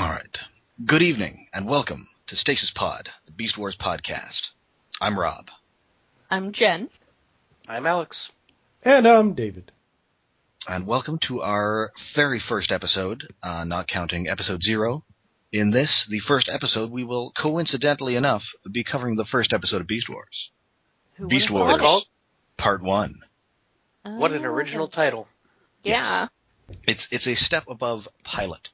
All right. Good evening, and welcome to Stasis Pod, the Beast Wars podcast. I'm Rob. I'm Jen. I'm Alex. And I'm David. And welcome to our very first episode, not counting episode 0. In this, the first episode, we will, coincidentally enough, be covering the first episode of Beast Wars. Beast Wars, called? Part 1. What an original title. Yeah. Yes. It's a step above pilot.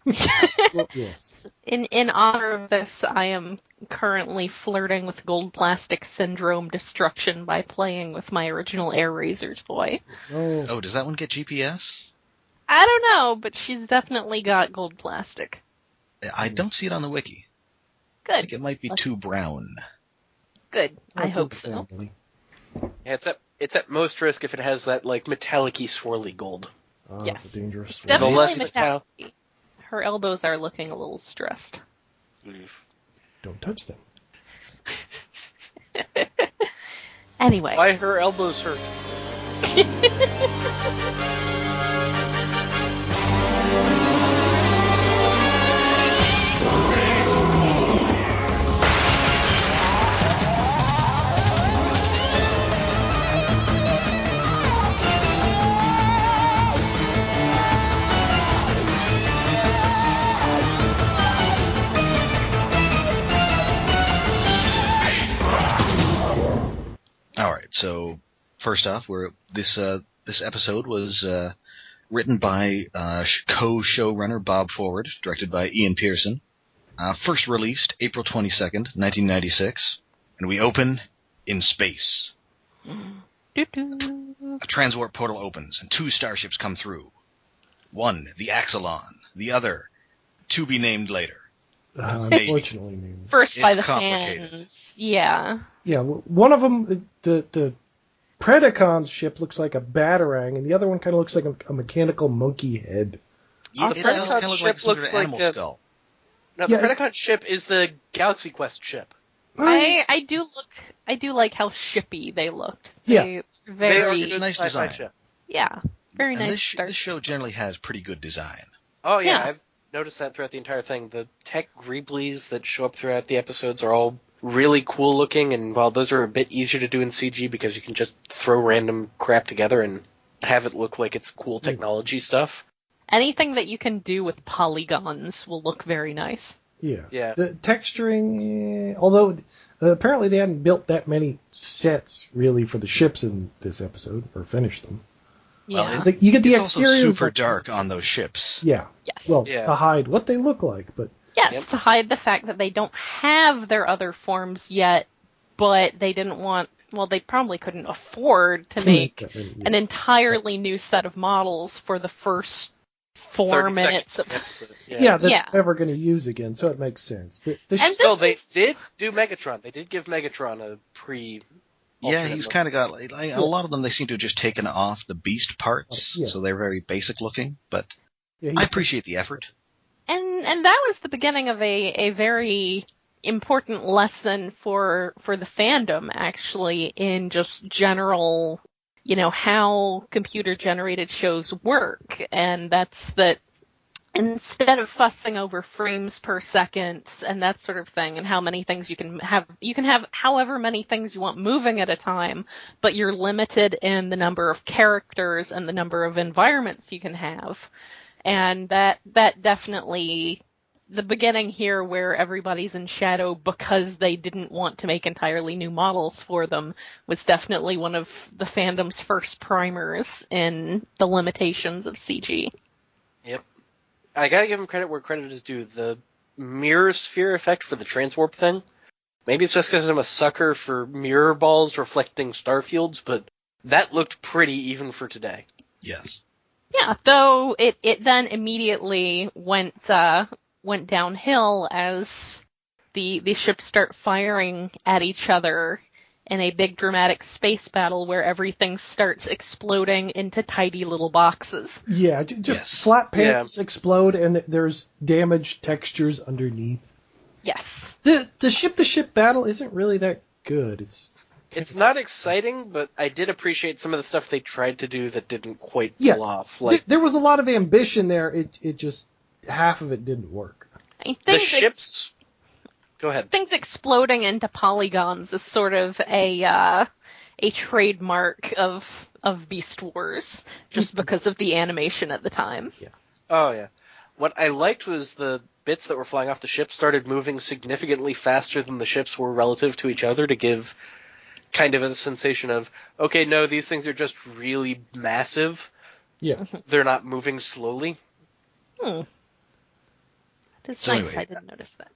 Well, yes. In honor of this, I am currently flirting with gold plastic syndrome destruction by playing with my original Air Razor toy. Oh, does that one get GPS? I don't know, but she's definitely got gold plastic. I don't see it on the wiki. Good. I think it might be too brown. Good. I That's hope so. funny. Yeah, it's at most risk if it has that, like, metallic-y swirly gold. Yes. The dangerous It's one. definitely less metallic. Her elbows are looking a little stressed. Don't touch them. Anyway. Why her elbows hurt? So, first off, this episode was written by co-showrunner Bob Forward, directed by Ian Pearson. First released April 22nd, 1996, and we open in space. A transwarp portal opens, and 2 starships come through. One, the Axelon. The other, to be named later. Unfortunately, maybe. First It's by the complicated. fans. Yeah. Yeah, one of them, the Predacon ship looks like a Batarang, and the other one kind of looks like a mechanical monkey head. Yeah, The it does Predacon kind of look like ship some sort looks of like animal a- skull. Now, Yeah, the Predacon ship is the Galaxy Quest ship. I do like how shippy they looked. Yeah. They They very are It's good nice sci-fi design. ship. yeah. Very And nice this start. show generally has pretty good design. Oh, yeah, Yeah. I've noticed that throughout the entire thing. The tech Greeblies that show up throughout the episodes are all really cool looking, and while those are a bit easier to do in CG because you can just throw random crap together and have it look like it's cool technology stuff. Anything that you can do with polygons will look very nice. Yeah. Yeah. The texturing, although apparently they hadn't built that many sets really for the ships in this episode, or finished them. Yeah. Well, You get the it's also exterior. super dark on those ships. Yeah. Yes. Well, Yeah. to hide what they look like, but Yes, Yep. to hide the fact that they don't have their other forms yet, but they didn't want, well, they probably couldn't afford to make an entirely new set of models for the first 4 30 minutes seconds of... episode. yeah, that's Yeah. never going to use again, so it makes sense. And Still, this they is- did do Megatron. They did give Megatron a pre. Yeah, alternate he's look. kind of got, like, a lot of them, they seem to have just taken off the beast parts, Yeah. so they're very basic looking, but Yeah, I appreciate the effort. And that was the beginning of a very important lesson for the fandom, actually, in just general, how computer-generated shows work. And that's that instead of fussing over frames per second and that sort of thing and how many things you can have however many things you want moving at a time, but you're limited in the number of characters and the number of environments you can have. And that definitely, the beginning here where everybody's in shadow because they didn't want to make entirely new models for them, was definitely one of the fandom's first primers in the limitations of CG. Yep. I gotta give him credit where credit is due. The mirror sphere effect for the transwarp thing. Maybe it's just because I'm a sucker for mirror balls reflecting star fields, but that looked pretty even for today. Yes. Yeah, though it then immediately went downhill as the ships start firing at each other in a big dramatic space battle where everything starts exploding into tidy little boxes. Yeah, just Yes. flat panels explode, and there's damaged textures underneath. Yes. The ship-to-ship battle isn't really that good. It's not exciting, but I did appreciate some of the stuff they tried to do that didn't quite Yeah. pull off. Like, There was a lot of ambition there. It just half of it didn't work. I mean, The ships... Go ahead. Things exploding into polygons is sort of a trademark of Beast Wars, just because of the animation at the time. Yeah. Oh, yeah. What I liked was the bits that were flying off the ship started moving significantly faster than the ships were relative to each other to give kind of a sensation of, okay, no, these things are just really massive. Yeah. They're not moving slowly. It's So nice, anyway, I didn't notice that.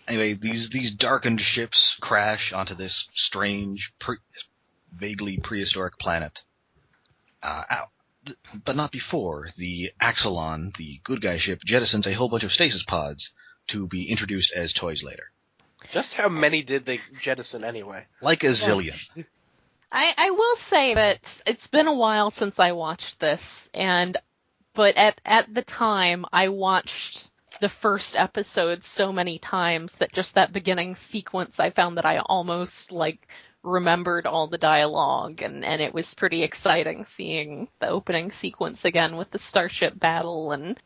Anyway, these darkened ships crash onto this strange, vaguely prehistoric planet. But not before. The Axelon, the good guy ship, jettisons a whole bunch of stasis pods to be introduced as toys later. Just how many did they jettison anyway? Like a zillion. I will say that it's been a while since I watched this, but at the time I watched the first episode so many times that just that beginning sequence, I found that I almost remembered all the dialogue, and it was pretty exciting seeing the opening sequence again with the starship battle and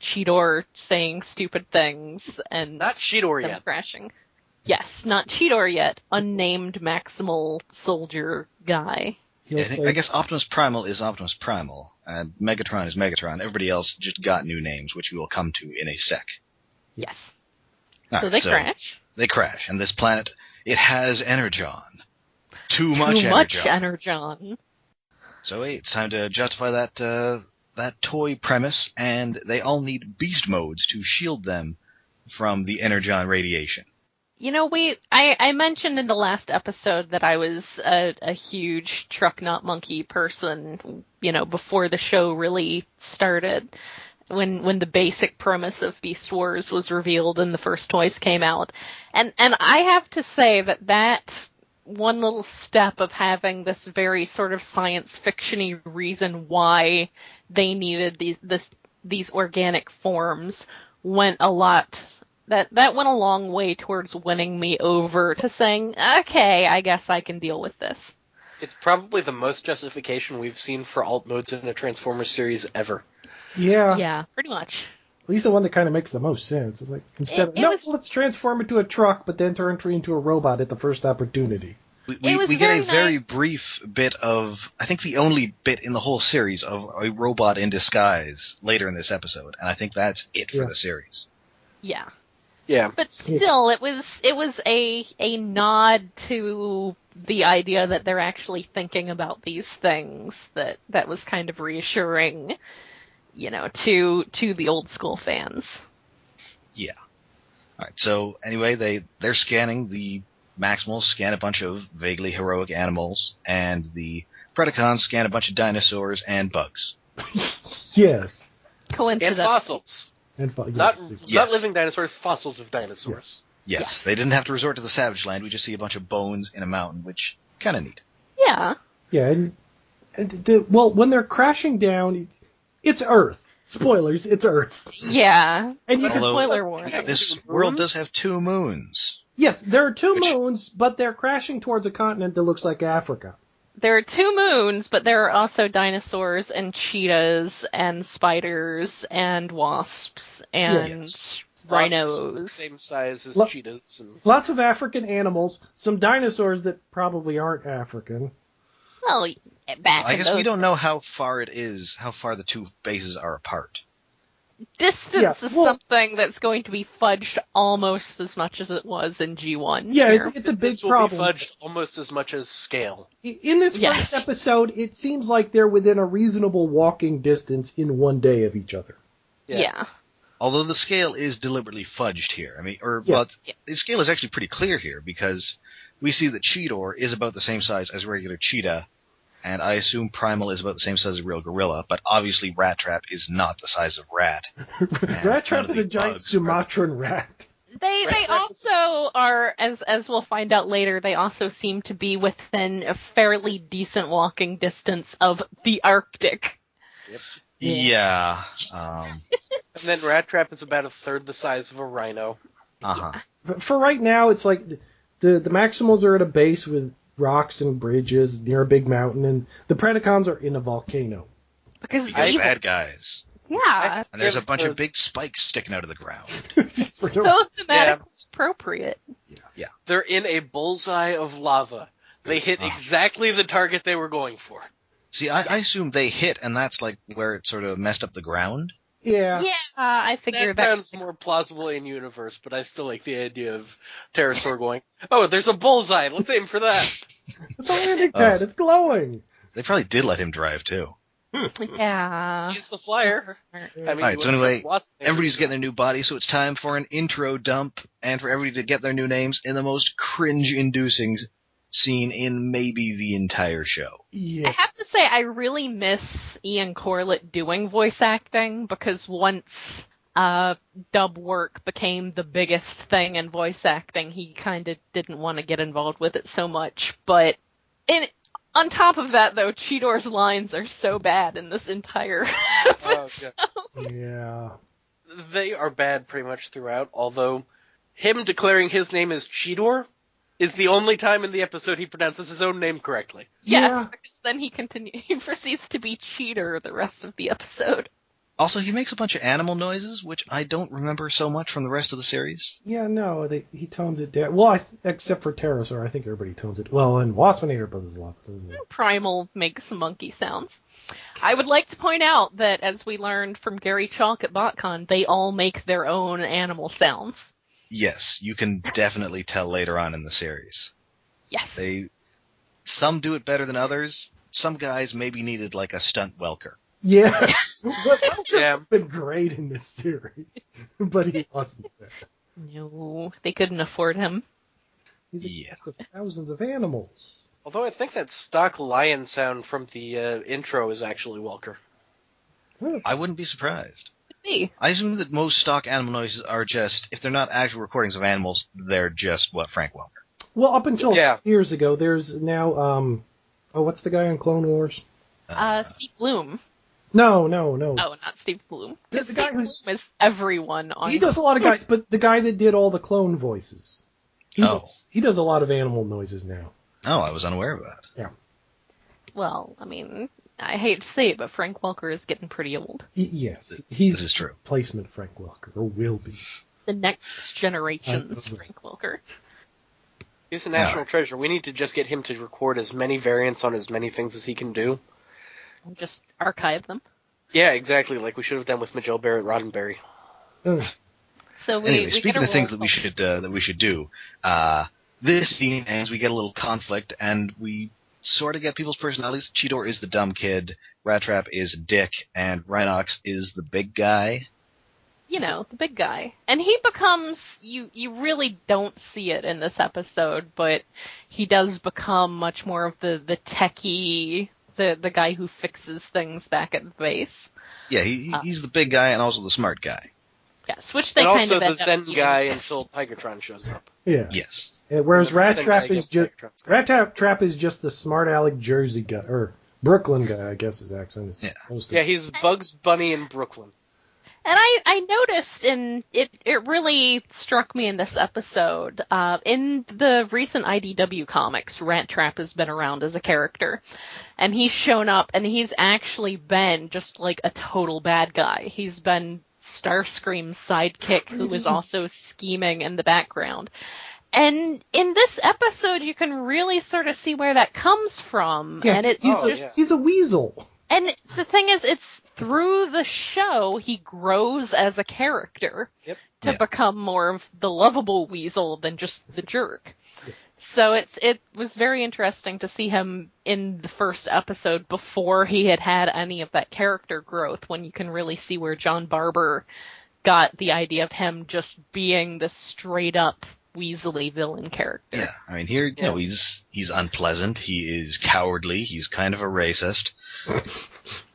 Cheetor saying stupid things and Not Cheetor them yet. crashing. Yes, not Cheetor yet. Unnamed Maximal Soldier guy. I guess Optimus Primal is Optimus Primal, and Megatron is Megatron. Everybody else just got new names, which we will come to in a sec. Yes. All So right, they crash. They crash, and this planet, it has Energon. Too much Energon. So hey, it's time to justify that toy premise, and they all need beast modes to shield them from the Energon radiation. You know, I mentioned in the last episode that I was a huge Truck Not Monkey person, before the show really started, when the basic premise of Beast Wars was revealed and the first toys came out. And I have to say that one little step of having this very sort of science fiction-y reason why they needed these organic forms went a lot. That went a long way towards winning me over to saying, okay, I guess I can deal with this. It's probably the most justification we've seen for alt modes in a Transformers series ever. Yeah. Yeah, pretty much. At least the one that kind of makes the most sense. It's like, let's transform it to a truck, but then turn it into a robot at the first opportunity. We get a very brief bit of, I think the only bit in the whole series of a robot in disguise later in this episode, and I think that's it for the series. Yeah. Yeah. But still, it was a nod to the idea that they're actually thinking about these things that was kind of reassuring, to the old school fans. Yeah. All right. So anyway, they're scanning. The Maximals scan a bunch of vaguely heroic animals, and the Predacons scan a bunch of dinosaurs and bugs. Yes. Coincidence. And fossils. Not living dinosaurs, fossils of dinosaurs. Yes. They didn't have to resort to the Savage Land. We just see a bunch of bones in a mountain, which kind of neat. Yeah. Yeah, when they're crashing down, it's Earth. Spoilers, it's Earth. Yeah. And you spoiler warning. This world does have 2 moons. Yes, there are 2 moons, but they're crashing towards a continent that looks like Africa. There are 2 moons, but there are also dinosaurs and cheetahs and spiders and wasps and rhinos. Same size as cheetahs. And... Lots of African animals, some dinosaurs that probably aren't African. Well, I guess we don't know how far the 2 bases are apart. Distance is something that's going to be fudged almost as much as it was in G1. Yeah, it's a big problem. Will be fudged almost as much as scale. In this first episode, it seems like they're within a reasonable walking distance in one day of each other. Yeah. Although the scale is deliberately fudged here. But the scale is actually pretty clear here, because we see that Cheetor is about the same size as regular cheetah, and I assume Primal is about the same size as a real gorilla, but obviously Rat Trap is not the size of Rat. Rat Trap is a giant Sumatran rat. They also are, as we'll find out later, they also seem to be within a fairly decent walking distance of the Arctic. Yep. Yeah. And then Rat Trap is about a third the size of a rhino. Uh-huh. But for right now, it's like the Maximals are at a base with rocks and bridges near a big mountain, and the Predacons are in a volcano. Because bad guys. Yeah. And there's a bunch of big spikes sticking out of the ground. So thematically appropriate. Yeah. They're in a bullseye of lava. They hit exactly the target they were going for. See, I assume they hit, and that's like where it sort of messed up the ground. Yeah. Yeah, I figured That sounds more plausible in universe, but I still like the idea of Pterosaur going, "Oh, there's a bullseye. Let's aim for that." It's a landing pad. It's glowing. They probably did let him drive, too. Yeah. He's the flyer. I mean, Alright, so anyway, everybody's getting their new body, so it's time for an intro dump, and for everybody to get their new names in the most cringe-inducing scene in maybe the entire show. Yeah. I have to say, I really miss Ian Corlett doing voice acting, because once dub work became the biggest thing in voice acting, he kind of didn't want to get involved with it so much. But on top of that, though, Cheetor's lines are so bad in this entire episode. Yeah. They are bad pretty much throughout, although him declaring his name as Cheetor is the only time in the episode he pronounces his own name correctly. Yes, Yeah. because then he proceeds to be Cheater the rest of the episode. Also, he makes a bunch of animal noises, which I don't remember so much from the rest of the series. Yeah, no, he tones it down. Well, except for Pterosaur, I think everybody tones it. Well, and Waspinator does a lot. Primal makes monkey sounds. I would like to point out that, as we learned from Gary Chalk at BotCon, they all make their own animal sounds. Yes, you can definitely tell later on in the series. Yes. Some do it better than others. Some guys maybe needed like a stunt welker. Yeah. Welker Yeah. have been great in this series, but he wasn't there. No, they couldn't afford him. He's a cast of thousands of animals. Although I think that stock lion sound from the intro is actually Welker. I wouldn't be surprised. Could be. I assume that most stock animal noises are just, if they're not actual recordings of animals, they're just, Frank Welker. Well, up until years ago, there's now, what's the guy on Clone Wars? Steve Bloom. No. Oh, not Steve Bloom. The guy Steve Bloom is everyone on. He does a lot of guys, but the guy that did all the clone voices. He does a lot of animal noises now. Oh, I was unaware of that. Yeah. Well, I mean, I hate to say it, but Frank Welker is getting pretty old. Yes. This He's is true. Replacement Frank Welker, or will be. The next generation's Frank Welker. He's a national treasure. We need to just get him to record as many variants on as many things as he can do. And just archive them. Yeah, exactly, like we should have done with Majel Barrett Roddenberry. So Anyway, speaking of things that we should do, this scene ends, we get a little conflict, and we sort of get people's personalities. Cheetor is the dumb kid, Rat Trap is a dick, and Rhinox is the big guy. You know, the big guy. And he becomes, you really don't see it in this episode, but he does become much more of the techie, the guy who fixes things back at the base. Yeah, he's the big guy and also the smart guy. Yes, which they and kind also of the end up Zen being. guy until Tigertron shows up. Yeah. Yes. Whereas Rat Zen Trap guy is gets just Tigertron's Trap is just the smart aleck Jersey guy, or Brooklyn guy, I guess his accent is. Yeah, he's Bugs Bunny in Brooklyn. And I noticed, and it really struck me in this episode, in the recent IDW comics, Rat Trap has been around as a character. And he's shown up, and he's actually been just like a total bad guy. He's been Starscream's sidekick, who was also scheming in the background. And in this episode, you can really sort of see where that comes from. Yeah, and it's he's a weasel. And the thing is, it's through the show he grows as a character to become more of the lovable weasel than just the jerk. Yeah. So it was very interesting to see him in the first episode before he had any of that character growth, when you can really see where John Barber got the idea of him just being the straight up weaselly villain character. Yeah, I mean, here, you know, he's unpleasant, he is cowardly, he's kind of a racist.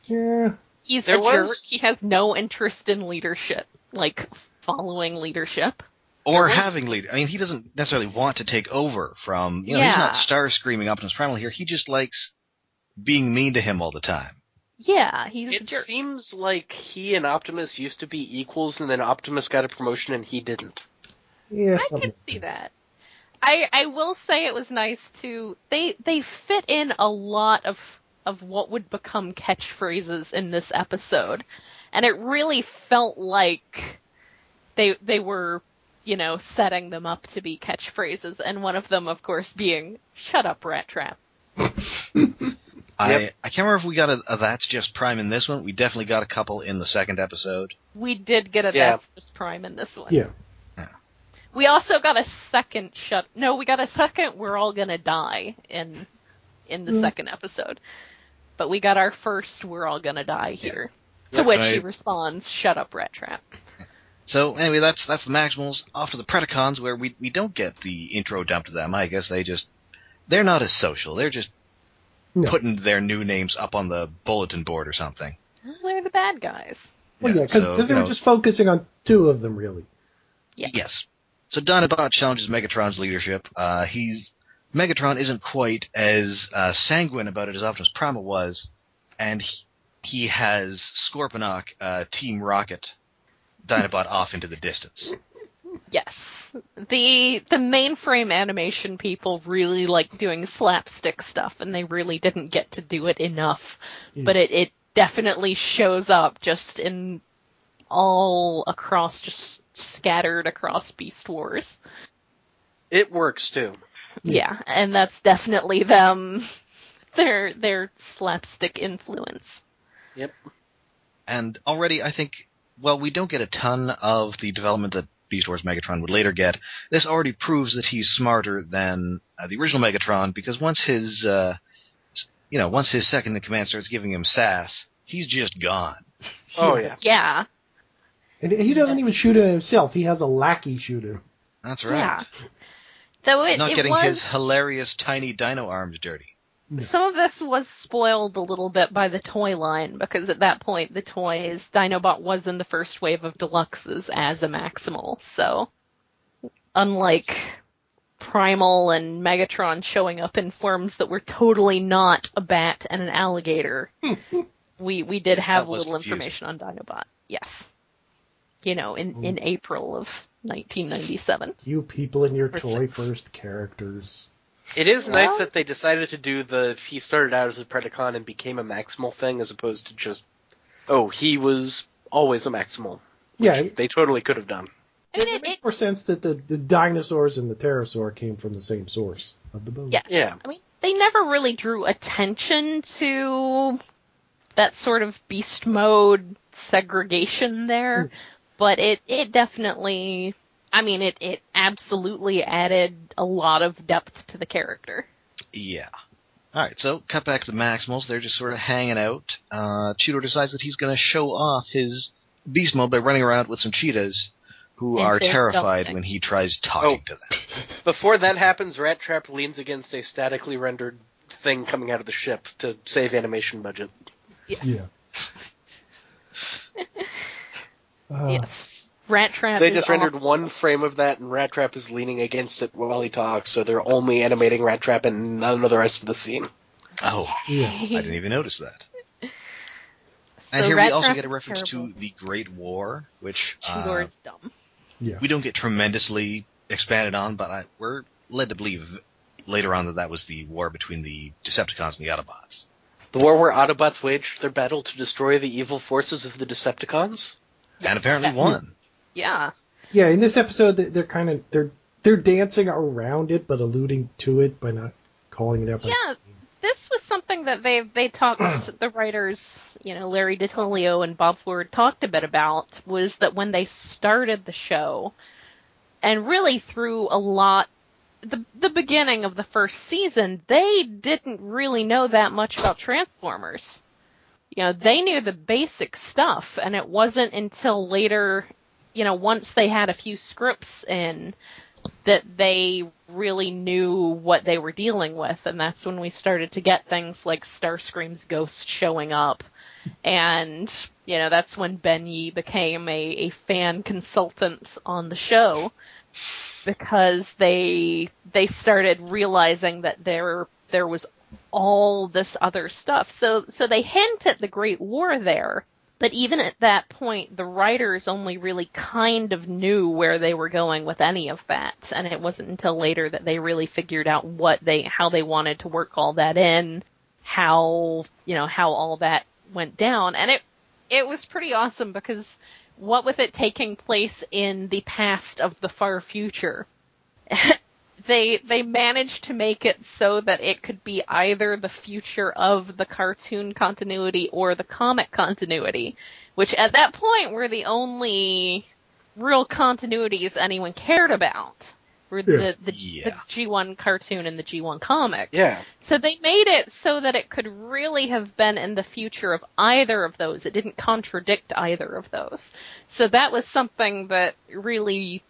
Yeah. He's a jerk, he has no interest in leadership, like following leadership. Or having leader. I mean, he doesn't necessarily want to take over from, he's not Starscreaming Optimus Primal here, he just likes being mean to him all the time. Yeah, he's a jerk. It seems like he and Optimus used to be equals, and then Optimus got a promotion and he didn't. Yeah, I can see that. I will say it was nice to they fit in a lot of what would become catchphrases in this episode. And it really felt like they were, setting them up to be catchphrases, and one of them, of course, being, "Shut up, Rat Trap." I can't remember if we got a That's Just Prime in this one. We definitely got a couple in the second episode. We did get a That's Just Prime in this one. Yeah. We also got a second "We're all gonna die" in the second episode. But we got our first "We're all gonna die" here. To which he responds, "Shut up, Rat Trap." So anyway, that's the Maximals. Off to the Predacons, where we don't get the intro dump to them. I guess they're not as social. They're just putting their new names up on the bulletin board or something. Well, they're the bad guys. Well, because they were just focusing on two of them, really. Yeah. Yes. So Dinobot challenges Megatron's leadership. Megatron isn't quite as sanguine about it as Optimus Primal was, and he has Scorponok, Team Rocket, Dinobot off into the distance. Yes. The mainframe animation people really like doing slapstick stuff, and they really didn't get to do it enough. Yeah. But it definitely shows up just in all across, just scattered across Beast Wars. It works too. Yeah, and that's definitely them, their slapstick influence. Yep. And already I think, we don't get a ton of the development that Beast Wars Megatron would later get. This already proves that he's smarter than the original Megatron, because once his second in command starts giving him sass, he's just gone. Oh yeah. Yeah. And he doesn't even shoot it himself. He has a lackey shoot him. That's right. Yeah. Though not getting his hilarious tiny dino arms dirty. Some of this was spoiled a little bit by the toy line, because at that point the toys, Dinobot was in the first wave of deluxes as a Maximal, so unlike Primal and Megatron showing up in forms that were totally not a bat and an alligator, we did have a little information on Dinobot. Yes. In April of 1997. You people and your toy first characters. It is nice that they decided to do he started out as a Predacon and became a Maximal thing, as opposed to just, he was always a Maximal. Which they totally could have done. It makes more sense that the dinosaurs and the pterosaur came from the same source of the bone. Yes. Yeah. I mean, they never really drew attention to that sort of beast mode segregation there, but it definitely... it absolutely added a lot of depth to the character. Yeah. Alright, so cut back to the Maximals. They're just sort of hanging out. Cheetor decides that he's going to show off his beast mode by running around with some cheetahs who are terrified when he tries talking to them. Before that happens, Rat Trap leans against a statically rendered thing coming out of the ship to save animation budget. Yes. Yeah. Yes. Rat Trap They just rendered one frame of that, and Rat Trap is leaning against it while he talks, so they're only animating Rat Trap and none of the rest of the scene. Oh, I didn't even notice that. And here we also get a reference to the Great War, which Cheetor's dumb. Yeah. We don't get tremendously expanded on, but we're led to believe later on that was the war between the Decepticons and the Autobots. The war where Autobots waged their battle to destroy the evil forces of the Decepticons? And apparently won. Yeah. Yeah, in this episode, they're dancing around it, but alluding to it by not calling it out. Yeah, this was something that they talked, the writers, Larry DiTilio and Bob Ford talked a bit about, was that when they started the show, and really through a lot, the beginning of the first season, they didn't really know that much about Transformers. They knew the basic stuff, and it wasn't until later, once they had a few scripts in, that they really knew what they were dealing with, and that's when we started to get things like Starscream's ghost showing up, and, that's when Ben Yee became a fan consultant on the show, because they started realizing that there was all this other stuff. So they hint at the Great War there, but even at that point, the writers only really kind of knew where they were going with any of that, and it wasn't until later that they really figured out how they wanted to work all that in, how all that went down, and it was pretty awesome because what with it taking place in the past of the far future, they managed to make it so that it could be either the future of the cartoon continuity or the comic continuity, which at that point were the only real continuities anyone cared about. Were the G1 cartoon and the G1 comic. Yeah. So they made it so that it could really have been in the future of either of those. It didn't contradict either of those. So that was something that really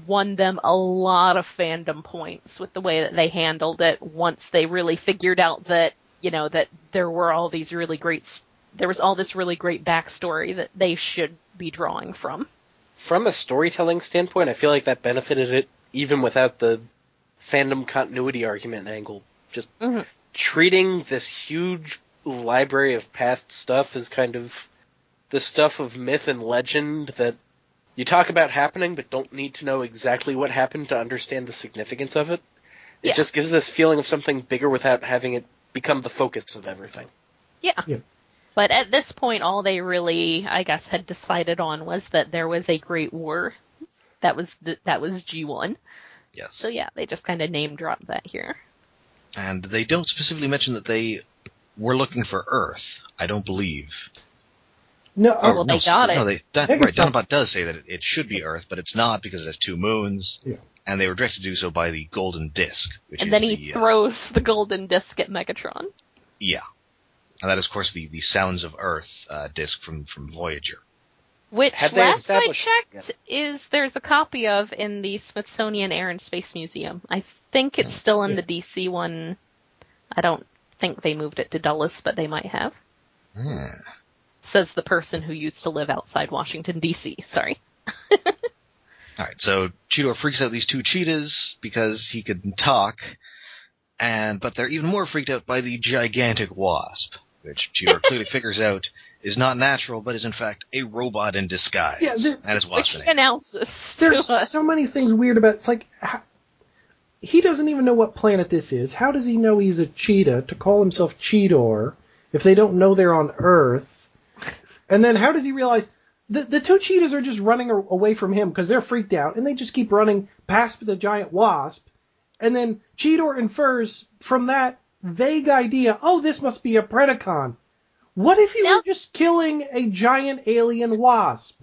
won them a lot of fandom points with the way that they handled it once they really figured out that, that there were all these there was all this really great backstory that they should be drawing from. From a storytelling standpoint, I feel like that benefited it even without the fandom continuity argument angle. Just treating this huge library of past stuff as kind of the stuff of myth and legend that you talk about happening but don't need to know exactly what happened to understand the significance of it. It just gives this feeling of something bigger without having it become the focus of everything. Yeah. But at this point, all they really, I guess, had decided on was that there was a great war. That was G1. Yes. So yeah, they just kind of name dropped that here. And they don't specifically mention that they were looking for Earth, I don't believe. No, well, they got it. No, Dinobot does say that it should be Earth, but it's not because it has 2 moons. Yeah. And they were directed to do so by the Golden Disc, which and is then he throws the Golden Disc at Megatron. Yeah. And that is, of course, the Sounds of Earth disc from Voyager. Which, last I checked, there's a copy of in the Smithsonian Air and Space Museum. I think it's still in the DC one. I don't think they moved it to Dulles, but they might have. Says the person who used to live outside Washington, D.C. Sorry. Alright, so Cheetor freaks out these 2 cheetahs because he can talk, but they're even more freaked out by the gigantic wasp, which Cheetor clearly figures out is not natural, but is in fact a robot in disguise. Yeah, and is which Waspinator. he announces. There's so many things weird about it. It's like, he doesn't even know what planet this is. How does he know he's a cheetah to call himself Cheetor if they don't know they're on Earth? And then how does he realize the 2 cheetahs are just running away from him because they're freaked out, and they just keep running past the giant wasp. And then Cheetor infers from that vague idea, oh, this must be a Predacon. What if you were just killing a giant alien wasp?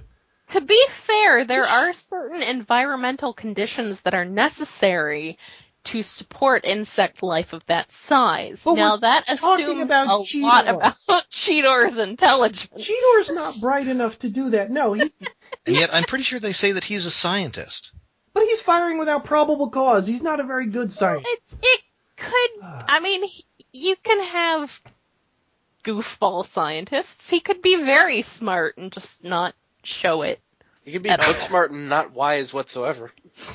To be fair, there are certain environmental conditions that are necessary to support insect life of that size. But now, that assumes a lot about Cheetor's intelligence. Cheetor's not bright enough to do that. No, and yet I'm pretty sure they say that he's a scientist. But he's firing without probable cause. He's not a very good scientist. It could... I mean, you can have goofball scientists. He could be very smart and just not show it. He could be book smart and not wise whatsoever.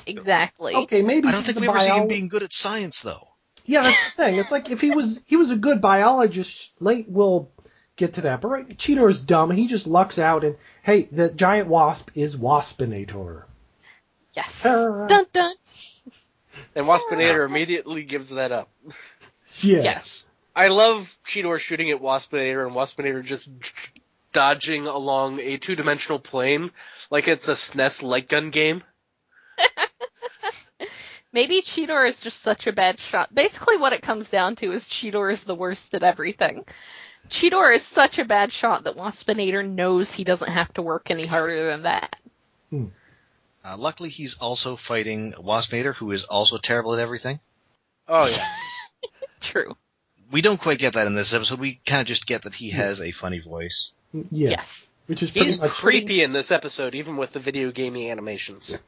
Exactly. Okay, maybe I don't think we ever see him being good at science, though. Yeah, that's the thing. It's like if he was a good biologist, we'll get to that. But right, Cheetor's dumb. He just lucks out and, hey, the giant wasp is Waspinator. Yes. Dun dun. And Waspinator immediately gives that up. Yes. I love Cheetor shooting at Waspinator and Waspinator just dodging along a 2-dimensional plane like it's a SNES light gun game. Maybe Cheetor is just such a bad shot. Basically what it comes down to is Cheetor is the worst at everything. Cheetor is such a bad shot that Waspinator knows he doesn't have to work any harder than that. Luckily, he's also fighting Waspinator, who is also terrible at everything. Oh, yeah. True. We don't quite get that in this episode. We kind of just get that he has a funny voice. Yeah. Yes. Which is He's creepy in this episode, even with the video gamey animations.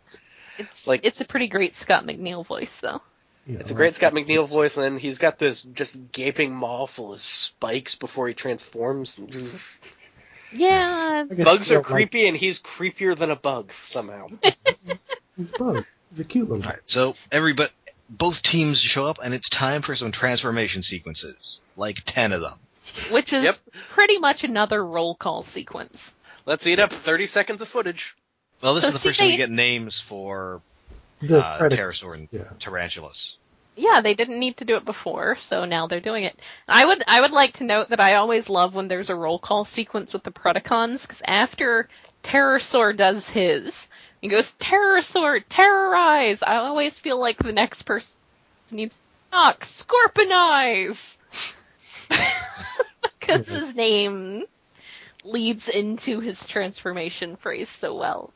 It's a pretty great Scott McNeil voice, though. Yeah, it's a great Scott McNeil voice, and then he's got this just gaping maw full of spikes before he transforms. Yeah. Bugs are creepy, and he's creepier than a bug, somehow. He's a bug. He's a cute little bug. Alright, so both teams show up, and it's time for some transformation sequences. Like 10 of them. Which is pretty much another roll call sequence. Let's eat up 30 seconds of footage. Well, this is the first time we get names for the Pterosaur and Tarantulas. Yeah, they didn't need to do it before, so now they're doing it. I would like to note that I always love when there's a roll call sequence with the Predacons, because after Terrorsaur does his, he goes, Terrorsaur, terrorize! I always feel like the next person needs to knock, Scorpionize! Because his name leads into his transformation phrase so well.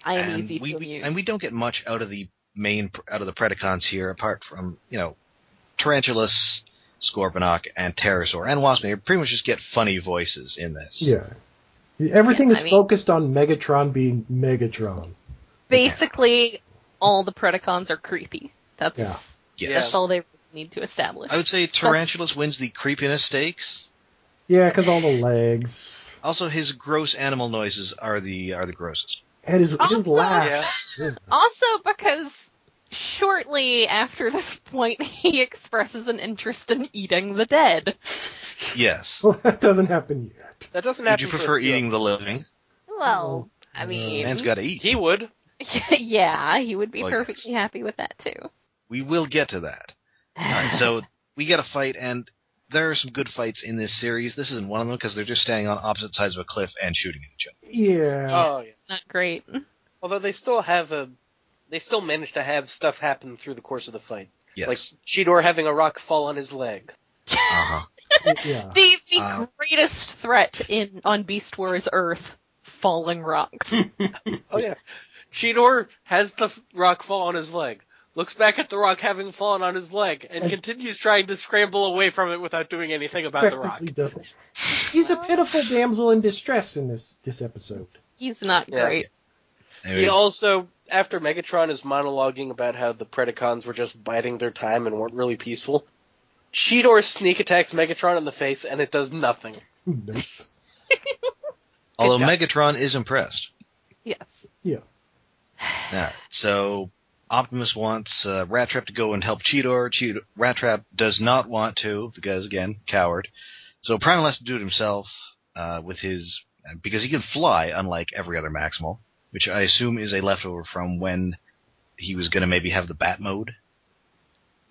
I am easy to amuse. And we don't get much out of the Predacons here, apart from, Tarantulas, Scorponok, and Pterosaur, and Waspinator. You pretty much just get funny voices in this. Yeah. Everything is focused on Megatron being Megatron. Basically, all the Predacons are creepy. That's all they need to establish. I would say Tarantulas wins the creepiness stakes. Yeah, because all the legs. Also, his gross animal noises are the grossest. And his laugh. Yeah. Also, because shortly after this point, he expresses an interest in eating the dead. Yes. Well, that doesn't happen yet. That doesn't happen. Would you prefer eating the living? Well, I mean... Man's gotta eat. He would. Yeah, he would be perfectly happy with that, too. We will get to that. Alright, so we get a fight, and there are some good fights in this series. This isn't one of them, because they're just standing on opposite sides of a cliff and shooting at each other. Yeah. Oh, yeah. It's not great. Although they still manage to have stuff happen through the course of the fight. Yes. Like Cheetor having a rock fall on his leg. Uh-huh. Yeah. The greatest threat on Beast Wars Earth, falling rocks. Oh yeah. Cheetor has the rock fall on his leg, looks back at the rock having fallen on his leg, and continues trying to scramble away from it without doing anything about the rock. Doesn't. He's a pitiful damsel in distress in this episode. He's not great. Anyway. He also, after Megatron is monologuing about how the Predacons were just biding their time and weren't really peaceful, Cheetor sneak attacks Megatron in the face, and it does nothing. Nope. Although Megatron is impressed. Yes. Yeah. Alright, so Optimus wants Rat Trap to go and help Cheetor. Rat Trap does not want to, because, again, coward. So Primal has to do it himself because he can fly, unlike every other Maximal, which I assume is a leftover from when he was going to maybe have the Bat mode.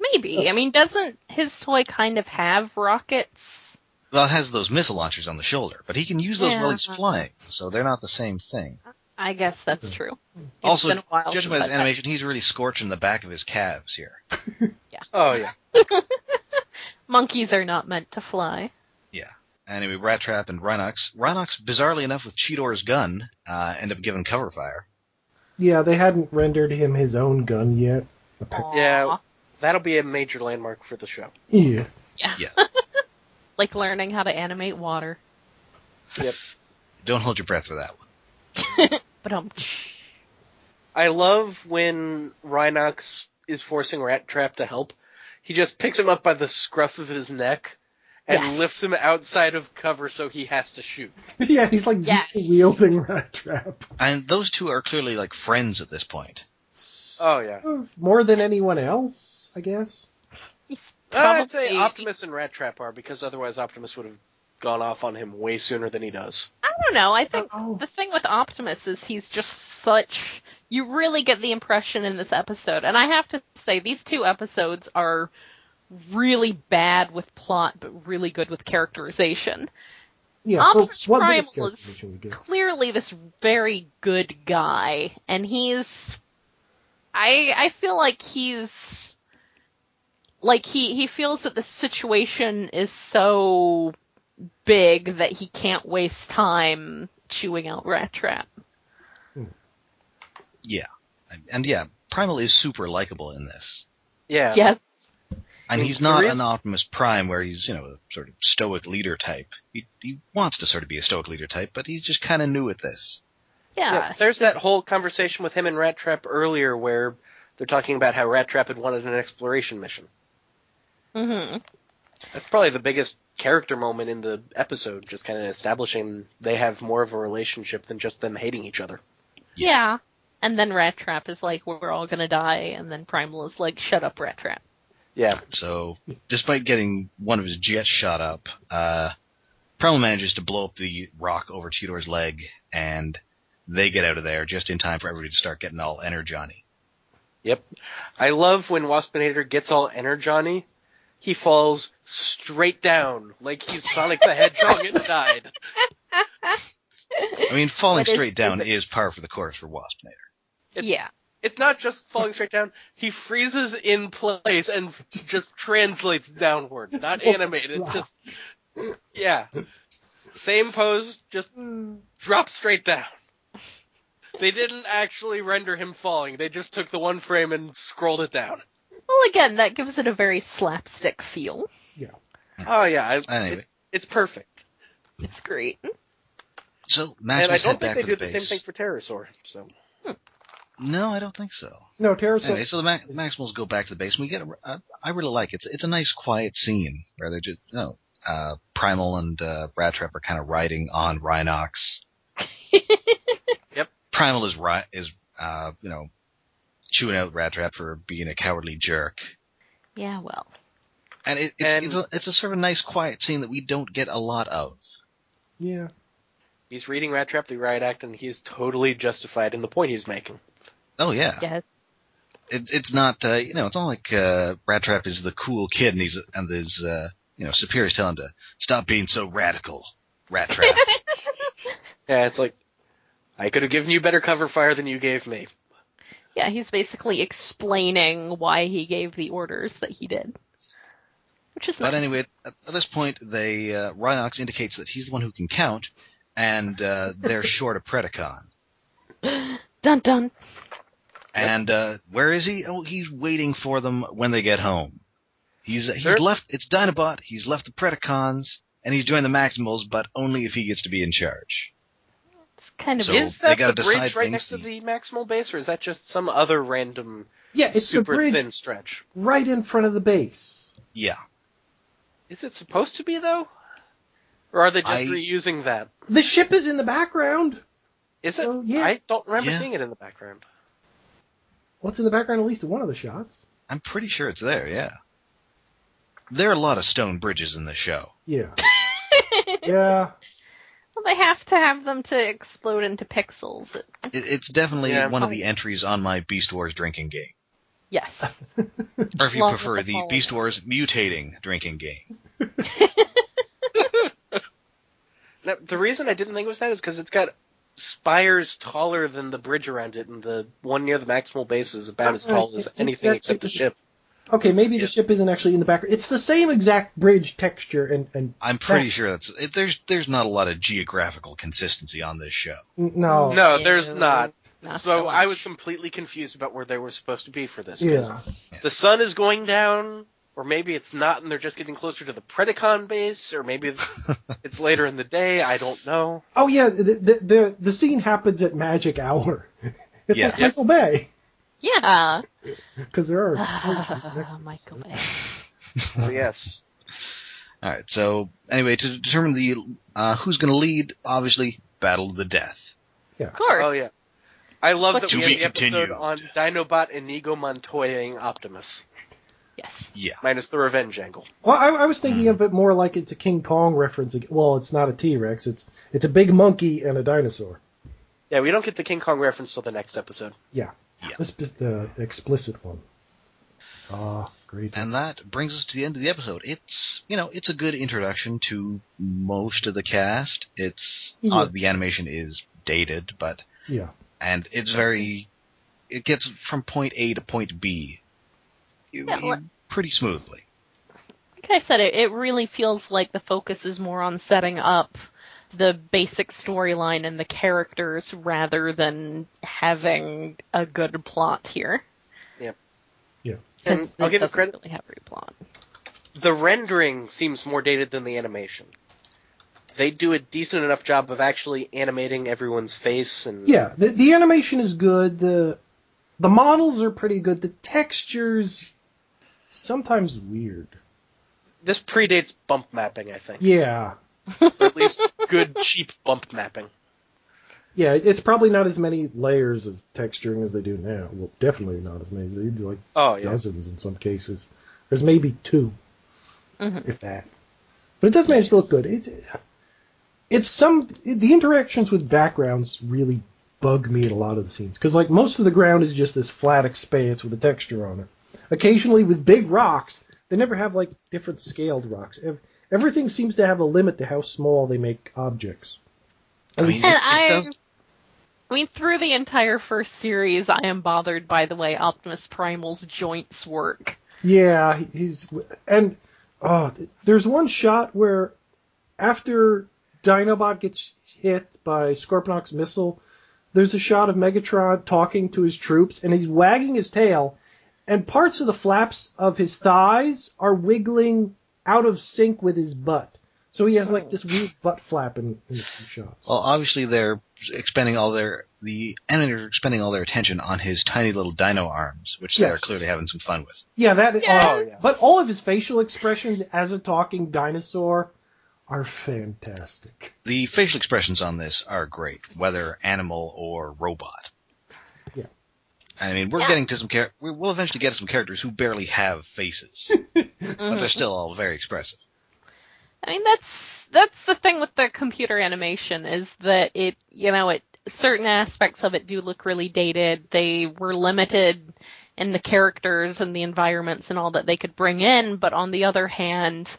Maybe. I mean, doesn't his toy kind of have rockets? Well, it has those missile launchers on the shoulder, but he can use those while he's flying, so they're not the same thing. I guess that's true. Also, been a while judging by his animation, he's really scorching the back of his calves here. Yeah. Oh yeah. Monkeys are not meant to fly. Yeah. Anyway, Rat Trap and Rhinox, bizarrely enough, with Cheetor's gun, end up giving cover fire. Yeah, they hadn't rendered him his own gun yet. Yeah, that'll be a major landmark for the show. Yeah. Yeah. Yes. Like learning how to animate water. Yep. Don't hold your breath for that one. But I love when Rhinox is forcing Rat Trap to help. He just picks him up by the scruff of his neck and lifts him outside of cover so he has to shoot. Yeah, he's like wielding Rat Trap. And those two are clearly like friends at this point. Oh yeah. More than anyone else, I guess. I'd say Optimus and Rat Trap are, because otherwise Optimus would have gone off on him way sooner than he does. I don't know. I think the thing with Optimus is he's just such... You really get the impression in this episode. And I have to say, these two episodes are really bad with plot, but really good with characterization. Yeah, Optimus Primal is clearly this very good guy. And he's... I feel like he's... Like, he feels that the situation is so big that he can't waste time chewing out Rat Trap. Yeah. And yeah, Primal is super likable in this. Yeah. Yes. And he's not an Optimus Prime where he's, a sort of stoic leader type. He wants to sort of be a stoic leader type, but he's just kind of new at this. Yeah. There's that whole conversation with him and Rat Trap earlier where they're talking about how Rat Trap had wanted an exploration mission. Mm-hmm. That's probably the biggest character moment in the episode, just kind of establishing they have more of a relationship than just them hating each other. Yeah. And then Rat Trap is like, we're all gonna die, and then Primal is like, shut up, Rat Trap. Yeah. So, despite getting one of his jets shot up, Primal manages to blow up the rock over Cheetor's leg, and they get out of there just in time for everybody to start getting all energy-Johnny. Yep. I love when Waspinator gets all energon-y. He falls straight down like he's Sonic the Hedgehog and died. I mean, falling What is straight down physics? is par for the course for Waspinator. Yeah. It's not just falling straight down. He freezes in place and just translates downward. Not animated. Just, yeah. Same pose, just drop straight down. They didn't actually render him falling. They just took the one frame and scrolled it down. Well, again, that gives it a very slapstick feel. Yeah. Oh, yeah. Anyway. It's perfect. It's great. So Maximus And I don't head think back they to do the the same base. thing for Terrorsaur. So. No, I don't think so. No, Terrorsaur. Anyway, so the Maximals go back to the base, and we get I really like it. It's a nice, quiet scene where they're just, Primal and Rat Trap are kind of riding on Rhinox. Yep. Primal is chewing out Rat Trap for being a cowardly jerk. Yeah, well. And it's a sort of nice, quiet scene that we don't get a lot of. Yeah. He's reading Rat Trap the Riot Act, and he is totally justified in the point he's making. Oh yeah. Yes. It's not it's not like Rat Trap is the cool kid and his superiors tell him to stop being so radical, Rat Trap. Yeah, it's like, I could have given you better cover fire than you gave me. Yeah, he's basically explaining why he gave the orders that he did. Which is But nice. anyway, at this point, Rhinox indicates that he's the one who can count, and they're short a Predacon. Dun dun. And where is he? Oh, he's waiting for them when they get home. He's Sure. left. It's Dinobot. He's left the Predacons, and he's joined the Maximals, but only if he gets to be in charge. It's kind of So- Is they that gotta the decide bridge right things next to to- the Maximal base, or is that just some other random Yeah, it's super the bridge thin stretch? right in front of the base. Yeah. Is it supposed to be, though? Or are they just I- reusing that? The ship is in the background. Is it? Oh, yeah. I don't remember Yeah. seeing it in the background. What's in the background? At least in one of the shots. I'm pretty sure it's there, yeah. There are a lot of stone bridges in this show. Yeah. Yeah. Well, they have to have them to explode into pixels. It's definitely Yeah. one of the entries on my Beast Wars drinking game. Yes. Or if you Love prefer, the the follow-up. Beast Wars mutating drinking game. Now, the reason I didn't think it was that is because it's got spires taller than the bridge around it, and the one near the Maximal base is about as tall as anything except the ship. Okay, maybe Yeah. the ship isn't actually in the background. It's the same exact bridge texture and I'm pretty sure there's not a lot of geographical consistency on this show. no. No, Ew. there's not. Not So so I much. was completely confused about where they were supposed to be for this. 'Cause Yeah. the sun is going down, or maybe it's not, and they're just getting closer to the Predacon base, or maybe it's later in the day. I don't know. Oh yeah, the scene happens at magic hour. It's Yeah. like Michael Bay Yeah. because there are explosions next to it. Michael Bay. So yes, All right. So anyway, to determine the who's going to lead, obviously, battle to the death. Of course. oh yeah. I love that To we be had the episode continued. on Dinobot and Inigo Montoya-ing Optimus, Yes. Yeah. minus the revenge angle. Well, I was thinking of it more like it's a King Kong reference. Well, it's not a T-Rex. It's a big monkey and a dinosaur. Yeah, we don't get the King Kong reference till the next episode. Yeah. Yeah. This is the explicit one. Ah, great. And that brings us to the end of the episode. It's a good introduction to most of the cast. It's Yeah. the animation is dated, Yeah. and it gets from point A to point B pretty smoothly. Like I said, it really feels like the focus is more on setting up the basic storyline and the characters rather than having a good plot here. Yep. Yeah. And Since I'll it give it doesn't credit. really have a plot. The rendering seems more dated than the animation. They do a decent enough job of actually animating everyone's face, and Yeah, the animation is good. The models are pretty good. The textures sometimes weird. this predates bump mapping, I think. Yeah. Or at least good, cheap bump mapping. Yeah, it's probably not as many layers of texturing as they do now. Well, definitely not as many. They do like Oh, yeah. dozens in some cases. There's maybe 2, Mhm. if that. But it does manage to look good. The interactions with backgrounds really bug me in a lot of the scenes. Because, like, most of the ground is just this flat expanse with a texture on it. Occasionally, with big rocks, they never have, like, different scaled rocks. Everything seems to have a limit to how small they make objects. I mean, it does... I mean, through the entire first series, I am bothered by the way Optimus Primal's joints work. Yeah, and there's one shot where after Dinobot gets hit by Scorponok's missile, there's a shot of Megatron talking to his troops, and he's wagging his tail, and parts of the flaps of his thighs are wiggling out of sync with his butt. So he has like this weird butt flap in the shots. Well, obviously the animators are expending all their attention on his tiny little dino arms, which they're clearly having some fun with. Yeah, Yes. But all of his facial expressions as a talking dinosaur are fantastic. The facial expressions on this are great, whether animal or robot. Yeah. I mean, getting to some we'll eventually get to some characters who barely have faces, but they're still all very expressive. I mean, that's the thing with the computer animation is that certain aspects of it do look really dated. They were limited in the characters and the environments and all that they could bring in, but on the other hand,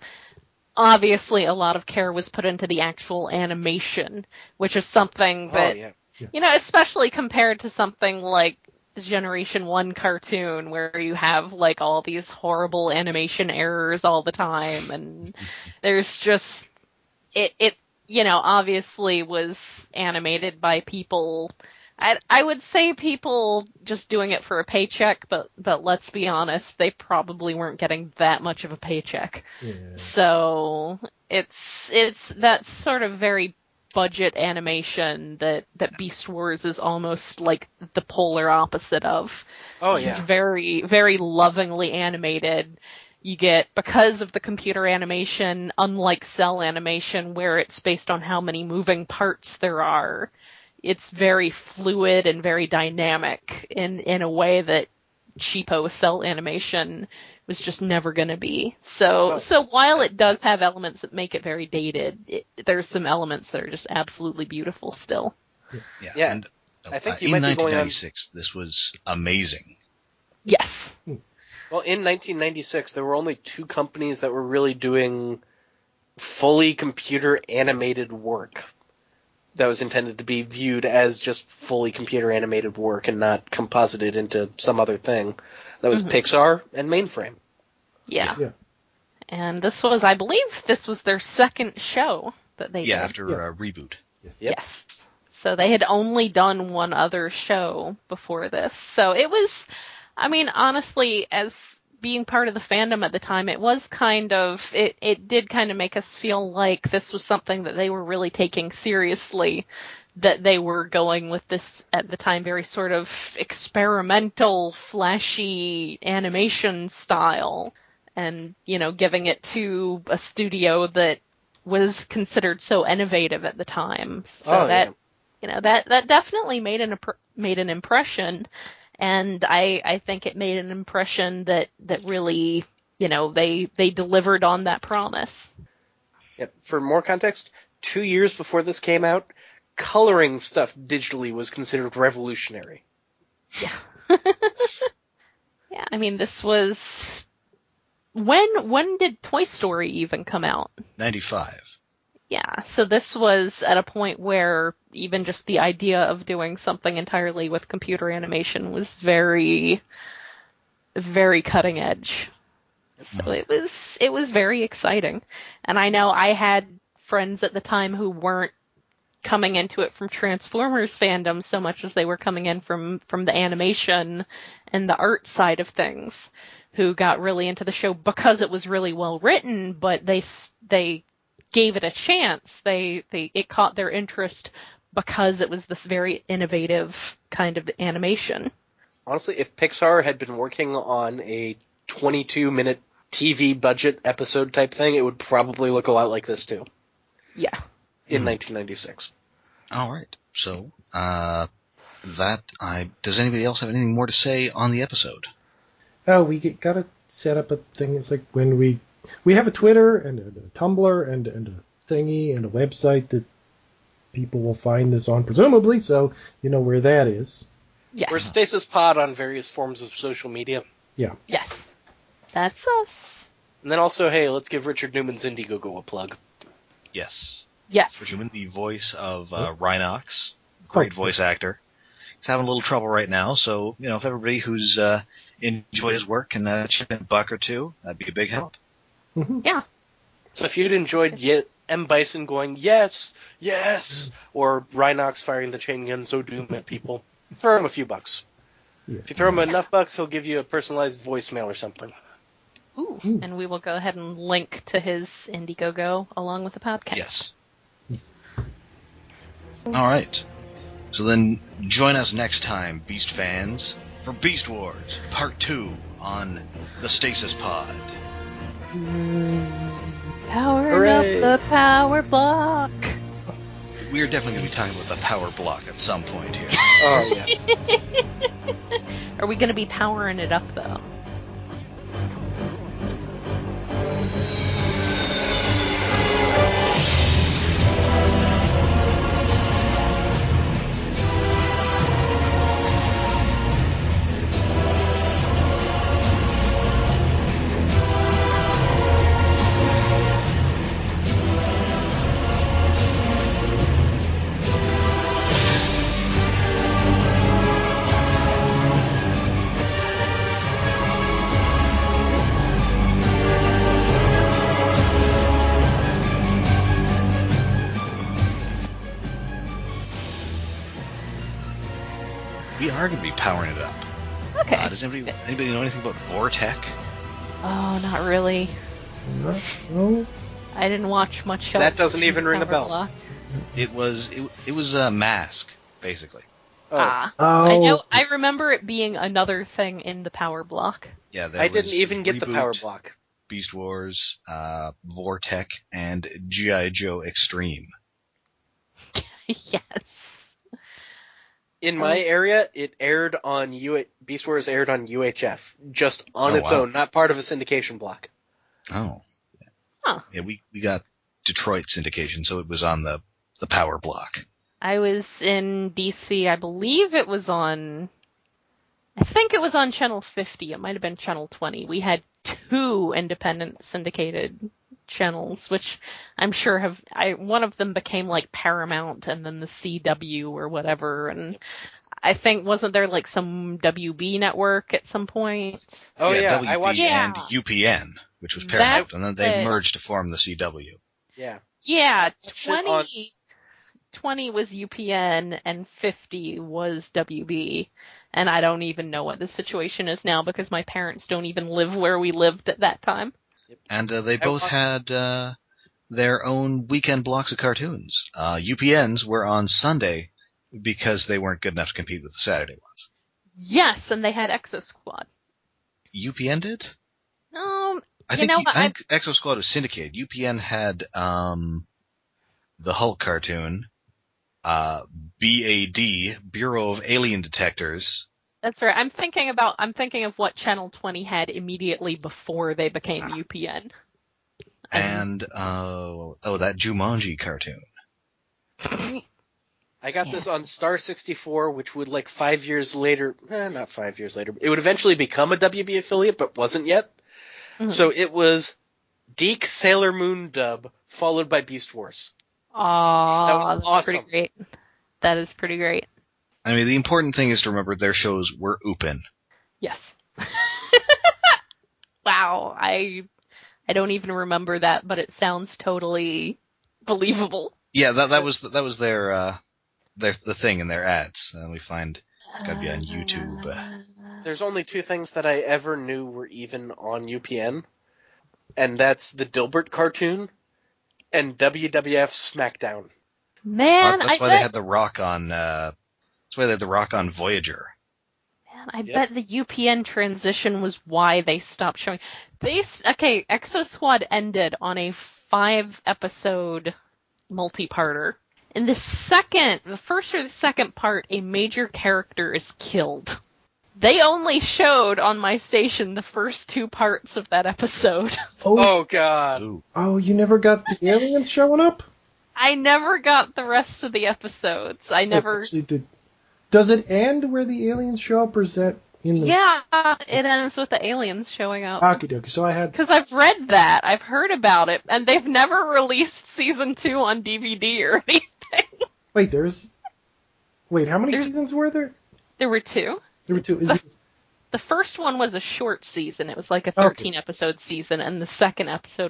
obviously a lot of care was put into the actual animation, which is something that, especially compared to something like the Generation 1 cartoon where you have like all these horrible animation errors all the time, and there's just it obviously was animated by people. I would say people just doing it for a paycheck, but let's be honest, they probably weren't getting that much of a paycheck. Yeah. So it's that sort of very budget animation that Beast Wars is almost like the polar opposite of. Oh, It's yeah. very, very lovingly animated. You get, because of the computer animation, unlike cell animation where it's based on how many moving parts there are, it's very fluid and very dynamic in a way that cheapo cell animation was just never going to be. So while it does have elements that make it very dated, there's some elements that are just absolutely beautiful still. Yeah, And I think in you might be going on. 1996, this was amazing. Yes. Well, in 1996, there were only two companies that were really doing fully computer animated work that was intended to be viewed as just fully computer animated work and not composited into some other thing. That was Pixar and Mainframe. Yeah. Yeah. And I believe this was their second show that they did. After a reboot. Yep. Yes. So they had only done one other show before this. So it was, I mean, honestly, as being part of the fandom at the time, it was it did kind of make us feel like this was something that they were really taking seriously, that they were going with this, at the time, very sort of experimental, flashy animation style, and, giving it to a studio that was considered so innovative at the time. So that definitely made an impression. And I think it made an impression that really, they delivered on that promise. Yep. For more context, 2 years before this came out, coloring stuff digitally was considered revolutionary. Yeah. Yeah, I mean, this was... When did Toy Story even come out? 95. Yeah, so this was at a point where even just the idea of doing something entirely with computer animation was very, very cutting edge. So it was very exciting. And I know I had friends at the time who weren't coming into it from Transformers fandom so much as they were coming in from the animation and the art side of things, who got really into the show because it was really well written, but they gave it a chance. It caught their interest because it was this very innovative kind of animation. Honestly, if Pixar had been working on a 22-minute TV budget episode type thing, it would probably look a lot like this too. Yeah. In 1996. All right. So, does anybody else have anything more to say on the episode? Oh, we gotta set up a thing. It's like when we have a Twitter and a Tumblr and a thingy and a website that people will find this on, presumably, so you know where that is. Yes. We're Stasis Pod on various forms of social media. Yeah. Yes. That's us. And then also, hey, let's give Richard Newman's Indiegogo a plug. Yes. Yes. Richard Newman, the voice of Rhinox, great voice actor. He's having a little trouble right now, so, you know, if everybody who's enjoyed his work can chip in $1 or $2, that'd be a big help. Mm-hmm. Yeah. So if you'd enjoyed M. Bison going, yes, yes, or Rhinox firing the chain gun so doom at people, throw him a few bucks. Yeah. If you throw him enough bucks, he'll give you a personalized voicemail or something. Ooh. And we will go ahead and link to his Indiegogo along with the podcast. Yes. All right. So then join us next time, Beast fans, for Beast Wars Part 2 on the Stasis Pod. Powering Hooray. up the power block. We are definitely going to be talking about the power block at some point here. Oh, yeah. Are we going to be powering it up, though? We are going to be powering it up. Okay. Does anybody know anything about Vortec? Oh, not really. No. I didn't watch much. That doesn't even ring a bell. Block. It was a mask, basically. Oh. Oh. I remember it being another thing in the power block. Yeah, there I was didn't even get the Reboot, power block. Beast Wars, Vortec, and G.I. Joe Extreme. Yes. In my area, it aired on Beast Wars aired on UHF, just on Oh, its wow. own, not part of a syndication block. Oh. Huh. Yeah, we got Detroit syndication, so it was on the power block. I was in DC. I believe it was on. I think it was on Channel 50. It might have been Channel 20. We had 2 independent syndicated channels, which I'm sure one of them became like Paramount and then the CW or whatever. And I think, wasn't there like some WB network at some point? Oh yeah, WB I watched. and UPN, which was Paramount, and then they merged to form the CW. Yeah. Yeah, Shit on- 20 was UPN and 50 was WB. And I don't even know what the situation is now because my parents don't even live where we lived at that time. And they both had their own weekend blocks of cartoons. UPNs were on Sunday because they weren't good enough to compete with the Saturday ones. Yes, and they had Exo Squad. UPN did? I I think Exo Squad was syndicated. UPN had the Hulk cartoon, BAD, Bureau of Alien Detectors. That's right. I'm thinking of what Channel 20 had immediately before they became UPN. And, that Jumanji cartoon. I got this on Star 64, which would 5 years later, not 5 years later, it would eventually become a WB affiliate, but wasn't yet. Mm-hmm. So it was Deke Sailor Moon dub, followed by Beast Wars. Aww, that was awesome. Pretty great. That is pretty great. I mean, the important thing is to remember their shows were open. Yes. Wow, I don't even remember that, but it sounds totally believable. Yeah, that was their the thing in their ads. We find it's got to be on YouTube. There's only 2 things that I ever knew were even on UPN, and that's the Dilbert cartoon and WWF SmackDown. Man, that's why they had the Rock on. That's why they had the Rock on Voyager. Man, I bet the UPN transition was why they stopped showing. Exo Squad ended on a 5-episode multi-parter. In the first or the second part, a major character is killed. They only showed on my station the first 2 parts of that episode. Oh God! Ooh. Oh, you never got the aliens showing up? I never got the rest of the episodes. I never. Actually, does it end where the aliens show up, or is that in the... Yeah, it ends with the aliens showing up. Okie dokie. So I had... Because I've read that, I've heard about it, and they've never released season 2 on DVD or anything. Wait, how many seasons were there? There were 2. There were 2. The first one was a short season. It was like a 13 episode season, and the second season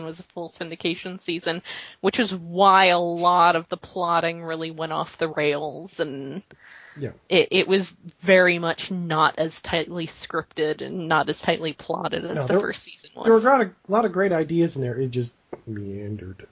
was a full syndication season, which is why a lot of the plotting really went off the rails, and it was very much not as tightly scripted and not as tightly plotted as the first season was. There were a lot of great ideas in there. It just meandered.